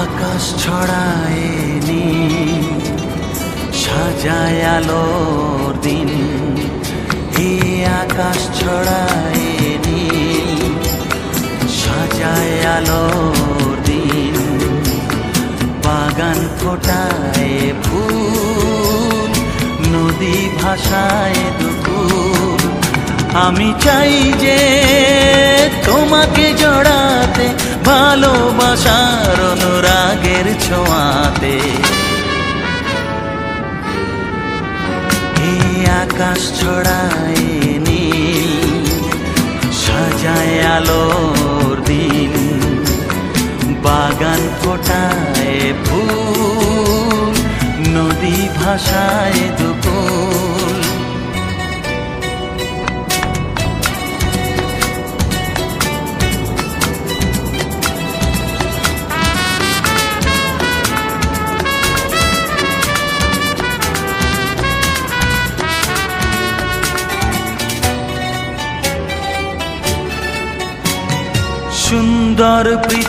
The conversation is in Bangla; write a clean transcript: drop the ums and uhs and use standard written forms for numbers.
আকাশ ছড়ায় নীল, সাজায় আলোর দিন। এই আকাশ ছড়ায় নীল, সাজায় আলোর দিন। বাগান ফোটায় ফুল, নদী ভাসায় দুকুল। আমি চাই যে তোমাকে জড়াতে, ভালোবাসার অনুরাগের ছোঁয়াতে। এই আকাশ ছড়ায় নীল, সাজায় আলোর দিন। বাগান ফোটায় ফুল, নদী ভাসায় দুকুল। সুন্দর পৃথিবী